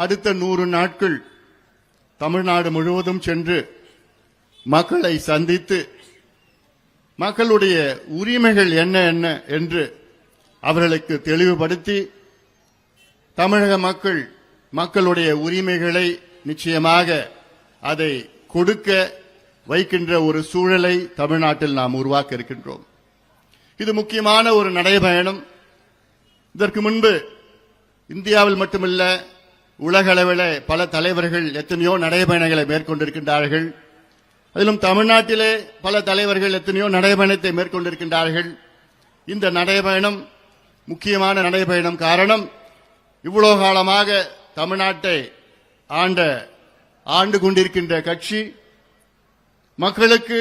அடுத்த 100 நாட்கள் தமிழ்நாடு முழுவதும் சென்று மக்களை சந்தித்து மக்களுடைய உரிமைகள் என்ன என்ன என்று அவர்களுக்கு தெளிவுபடுத்தி தமிழக மக்களுடைய உரிமைகளை நிச்சயமாக அதை கொடுக்க வைக்கின்ற ஒரு சூழலை தமிழ்நாட்டில் நாம் உருவாக்க இருக்கின்றோம். இது முக்கியமான ஒரு நடைபயணம். இதற்கு முன்பு இந்தியாவில் மட்டுமல்ல, உலக அளவில் பல தலைவர்கள் எத்தனையோ நடைபயணங்களை மேற்கொண்டிருக்கின்றார்கள். அதிலும் தமிழ்நாட்டிலே பல தலைவர்கள் எத்தனையோ நடைபயணத்தை மேற்கொண்டிருக்கின்றார்கள். இந்த நடைபயணம் முக்கியமான நடைபயணம். காரணம், இவ்வளவு காலமாக தமிழ்நாட்டை ஆண்டு கொண்டிருக்கின்ற கட்சி மக்களுக்கு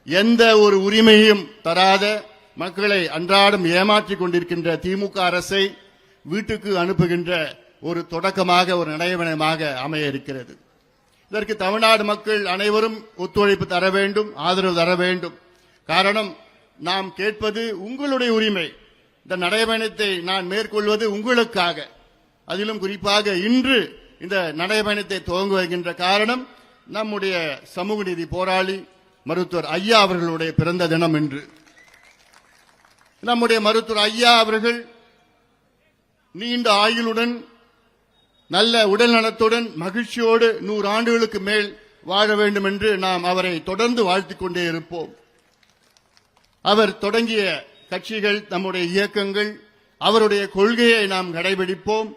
எந்த ஒரு உரிமையும் தராத, மக்களை அன்றாடம் ஏமாற்றிக் கொண்டிருக்கின்ற திமுக அரசை வீட்டுக்கு அனுப்புகின்ற ஒரு தொடக்கமாக, ஒரு நடைபயணமாக அமைய இருக்கிறது. இதற்கு தமிழ்நாடு மக்கள் அனைவரும் ஒத்துழைப்பு தர வேண்டும், ஆதரவு தர வேண்டும். காரணம், நாம் கேட்பது உங்களுடைய உரிமை. இந்த நடைபயணத்தை நான் மேற்கொள்வது உங்களுக்காக. அதிலும் குறிப்பாக இன்று இந்த நடைபயணத்தை துவங்க வருகின்ற காரணம், நம்முடைய சமூக நீதி போராளி மருத்துவர் ஐயா அவர்களுடைய பிறந்த தினம் என்று. நம்முடைய மருத்துவர் ஐயா அவர்கள் நீண்ட ஆயுளுடன், நல்ல உடல் நலத்துடன், மகிழ்ச்சியோடு 100 ஆண்டுகளுக்கு மேல் வாழ வேண்டும் என்று நாம் அவரை தொடர்ந்து வாழ்த்திக் கொண்டே இருப்போம். அவர் தொடங்கிய கட்சிகள், நம்முடைய இயக்கங்கள், அவருடைய கொள்கையை நாம் கடைபிடிப்போம்.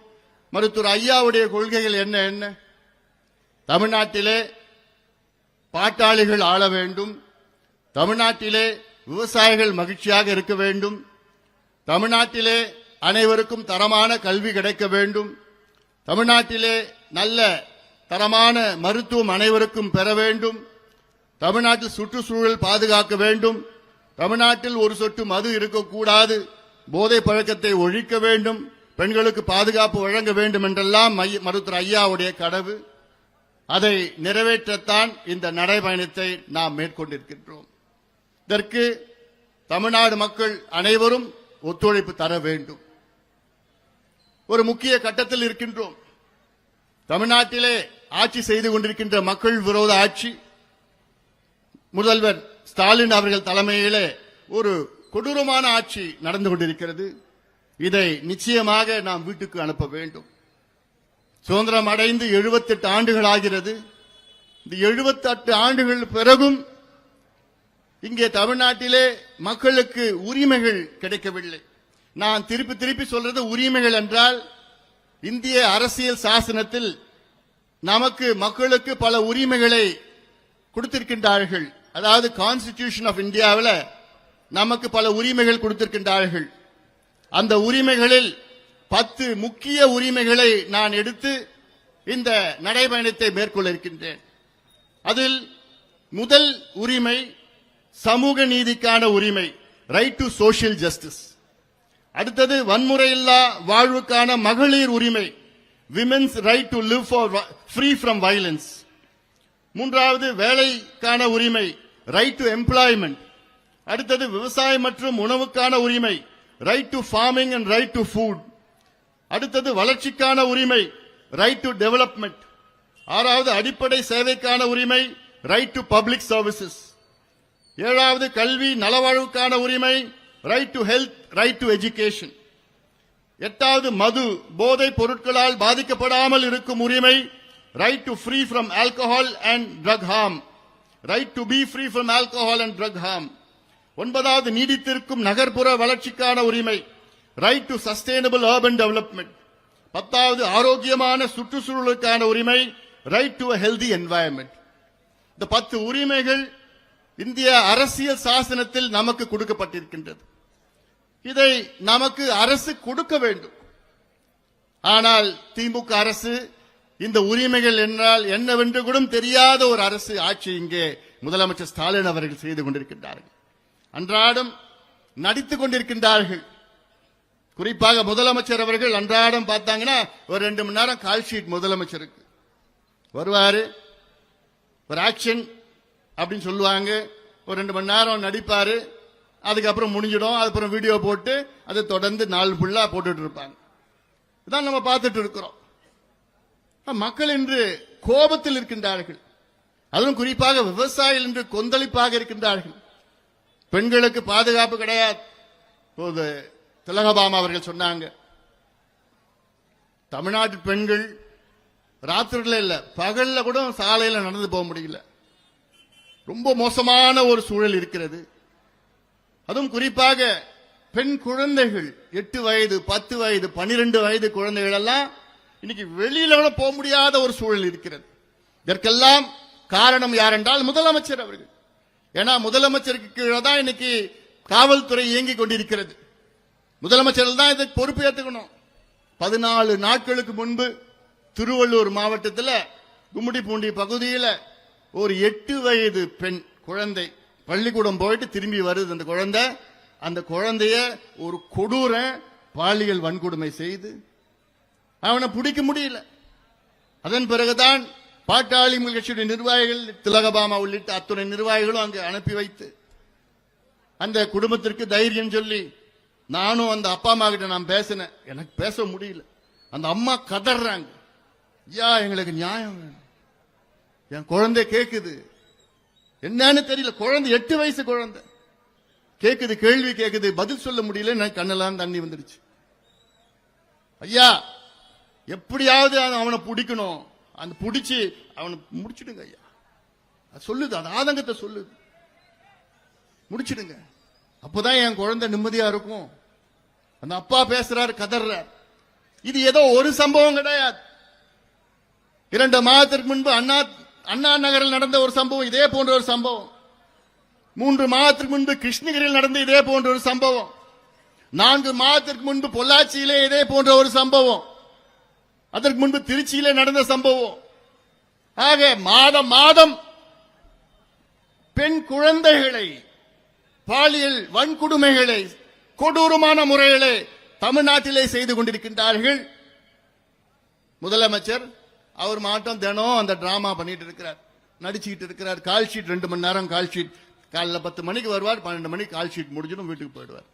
மருத்துவர் ஐயாவுடைய கொள்கைகள் என்ன என்ன? தமிழ்நாட்டிலே பாட்டாளிகள் ஆள வேண்டும், தமிழ்நாட்டிலே விவசாயிகள் மகிழ்ச்சியாக இருக்க வேண்டும், தமிழ்நாட்டிலே அனைவருக்கும் தரமான கல்வி கிடைக்க வேண்டும், தமிழ்நாட்டிலே நல்ல தரமான மருத்துவம் அனைவருக்கும் பெற வேண்டும், தமிழ்நாட்டில் சுற்றுச்சூழல் பாதுகாக்க வேண்டும், தமிழ்நாட்டில் ஒரு சொட்டு மது இருக்கக்கூடாது, போதை பழக்கத்தை ஒழிக்க வேண்டும், பெண்களுக்கு பாதுகாப்பு வழங்க வேண்டும் என்றெல்லாம் மருத்துவர் ஐயாவுடைய கனவு. அதை நிறைவேற்றத்தான் இந்த நடைபயணத்தை நாம் மேற்கொண்டிருக்கின்றோம். இதற்கு தமிழ்நாடு மக்கள் அனைவரும் ஒத்துழைப்பு தர வேண்டும். ஒரு முக்கிய கட்டத்தில் இருக்கின்றோம். தமிழ்நாட்டிலே ஆட்சி செய்து கொண்டிருக்கின்ற மக்கள் விரோத ஆட்சி, முதல்வர் ஸ்டாலின் அவர்கள் தலைமையிலே ஒரு கொடூரமான ஆட்சி நடந்து கொண்டிருக்கிறது. இதை நிச்சயமாக நாம் வீட்டுக்கு அனுப்ப வேண்டும். சுதந்திரம் அடைந்து 78 ஆண்டுகள் ஆகிறது. இந்த 78 ஆண்டுகள் பிறகும் இங்கே தமிழ்நாட்டிலே மக்களுக்கு உரிமைகள் கிடைக்கவில்லை. நான் திருப்பி சொல்றது உரிமைகள் என்றால், இந்திய அரசியல் சாசனத்தில் நமக்கு மக்களுக்கு பல உரிமைகளை கொடுத்திருக்கின்றார்கள். அதாவது கான்ஸ்டிடியூஷன் ஆஃப் இந்தியாவில் நமக்கு பல உரிமைகள் கொடுத்திருக்கின்றார்கள். அந்த உரிமைகளில் 10 முக்கிய உரிமைகளை நான் எடுத்து இந்த நடைபயணத்தை மேற்கொள்ள இருக்கின்றேன். அதில் முதல் உரிமை சமூக நீதிக்கான உரிமை, ரைட் டு சோஷியல் ஜஸ்டிஸ். அடுத்தது வன்முறையில்லா வாழ்வுக்கான மகளிர் உரிமை, women's right to live free from violence. மூன்றாவது வேலைக்கான உரிமை, ரைட் டு எம்ப்ளாய்மெண்ட். அடுத்தது விவசாயம் மற்றும் உணவுக்கான உரிமை, right to farming and right to food. அடுத்தது வளர்ச்சிக்கான உரிமை, ரைட் டு டெவலப்மெண்ட். ஆறாவது அடிப்படை சேவைக்கான உரிமை, ரைட் டு பப்ளிக் சர்வீசஸ். ஏழாவது கல்வி நலவாழ்வுக்கான உரிமை, right to health, right to education. எட்டாவது மது போதை பொருட்களால் பாதிக்கப்படாமல் இருக்கும் உரிமை, right to free from alcohol and drug harm, right to be free from alcohol and drug harm. ஒன்பதாவது நீடித்திருக்கும் நகர்ப்புற வளர்ச்சிக்கான உரிமை, right to sustainable urban development. 10வது ஆரோக்கியமான சுற்றுச்சூழலுக்கான உரிமை, ரைட் டு ஹெல்தி என்வாயன்மெண்ட். இந்த 10 உரிமைகள் இந்திய அரசியல் சாசனத்தில் நமக்கு கொடுக்கப்பட்டிருக்கின்றது. இதை நமக்கு அரசு கொடுக்க வேண்டும். ஆனால் திமுக அரசு இந்த உரிமைகள் என்றால் என்னவென்று கூட தெரியாத ஒரு அரசு ஆட்சி இங்கே முதலமைச்சர் ஸ்டாலின் அவர்கள் செய்து கொண்டிருக்கின்றார்கள். அன்றாடம் நடித்துக் கொண்டிருக்கின்றார்கள். குறிப்பாக முதலமைச்சர் அவர்கள் அன்றாடம் பார்த்தாங்கன்னா ஒரு 2 மணி நேரம் கால் ஷீட் முதலமைச்சருக்கு வருவாரு, ஒரு ஆக்ஷன் அப்படின்னு சொல்லுவாங்க, ஒரு 2 மணி நேரம் நடிப்பாரு, அதுக்கப்புறம் முடிஞ்சிடும், அதுக்கப்புறம் வீடியோ போட்டு அதை தொடர்ந்து நாள் ஃபுல்லா போட்டுட்டு இருப்பாங்க. இதான் நம்ம பார்த்துட்டு இருக்கிறோம். மக்கள் இன்று கோபத்தில் இருக்கின்றார்கள். அதுவும் குறிப்பாக விவசாயிகள் இன்று கொந்தளிப்பாக இருக்கின்றார்கள். பெண்களுக்கு பாதுகாப்பு கிடையாது. இப்போது திலகபாமா அவர்கள் சொன்னாங்க, தமிழ்நாட்டு பெண்கள் ராத்திரில இல்ல பகல்ல கூட சாலையில நடந்து போக முடியல. ரொம்ப மோசமான ஒரு சூழல் இருக்கிறது. அதுவும் குறிப்பாக பெண் குழந்தைகள் 8 வயது 10 வயது 12 வயது குழந்தைகள் எல்லாம் இன்னைக்கு வெளியில கூட போக முடியாத ஒரு சூழல் இருக்கிறது. இதற்கெல்லாம் காரணம் யார் என்றால் முதலமைச்சர் அவர்கள். ஏன்னா முதலமைச்சருக்கு கீழே தான் இன்னைக்கு காவல்துறை இயங்கிக் கொண்டிருக்கிறது. முதலமைச்சர் தான் இதுக்கு பொறுப்பு ஏற்றுக்கணும். 14 நாட்களுக்கு முன்பு திருவள்ளூர் மாவட்டத்தில் கும்மிடிப்பூண்டி பகுதியில் ஒரு 8 வயது பெண் குழந்தை பள்ளிக்கூடம் போயிட்டு திரும்பி வருது. அந்த குழந்தைய ஒரு கொடூர பாலியல் வன்கொடுமை செய்து அவனை பிடிக்க முடியல. அதன் பிறகுதான் பாட்டாளி கட்சியுடைய நிர்வாகிகள் திலகபாமா உள்ளிட்ட அத்துணை நிர்வாகிகளும் அங்கு அனுப்பி வைத்து அந்த குடும்பத்திற்கு தைரியம் சொல்லி, நானும் அந்த அப்பா அம்மா கிட்ட நான் பேசினேன். எனக்கு பேச முடியல. அந்த அம்மா கதறாங்க, ஐயா எங்களுக்கு நியாயம் வேணும், என் குழந்தை கேக்குது, என்னன்னு தெரியல. குழந்தை 8 வயசு குழந்தை கேக்குது, கேள்வி கேக்குது, பதில் சொல்ல முடியல. எனக்கு கண்ணெல்லாம் தண்ணி வந்துடுச்சு. ஐயா எப்படியாவது அவனை பிடிக்கணும், அந்த பிடிச்சு அவனை முடிச்சிடுங்க ஐயா. சொல்லுது, அந்த ஆதங்கத்தை சொல்லுது, முடிச்சிடுங்க, அப்பதான் என் குழந்தை நிம்மதியா இருக்கும். அந்த அப்பா பேசுறாரு, கதறார். இது ஏதோ ஒரு சம்பவம் கிடையாது. 2 மாதத்திற்கு முன்பு அண்ணா நகரில் நடந்த ஒரு சம்பவம், இதே போன்ற ஒரு சம்பவம். 3 மாதத்திற்கு முன்பு கிருஷ்ணகிரியில் நடந்த இதே போன்ற ஒரு சம்பவம். 4 மாதத்திற்கு முன்பு பொள்ளாச்சியிலே இதே போன்ற ஒரு சம்பவம். அதற்கு முன்பு திருச்சியிலே நடந்த சம்பவம். ஆக மாதம் மாதம் பெண் குழந்தைகளை பாலியல் வன்கொடுமைகளை கொடூரமான முறைகளை தமிழ்நாட்டிலே செய்து கொண்டிருக்கின்றார்கள். முதலமைச்சர் அவர் மாட்டம் தினம் அந்த டிராமா பண்ணிட்டு இருக்கிறார், நடிச்சுக்கிட்டு இருக்கிறார். கால் ஷீட் 2 மணி நேரம் கால் ஷீட். காலைல 10 மணிக்கு வருவார், 12 மணிக்கு கால் ஷீட் முடிஞ்சிடும், வீட்டுக்கு போயிடுவார்.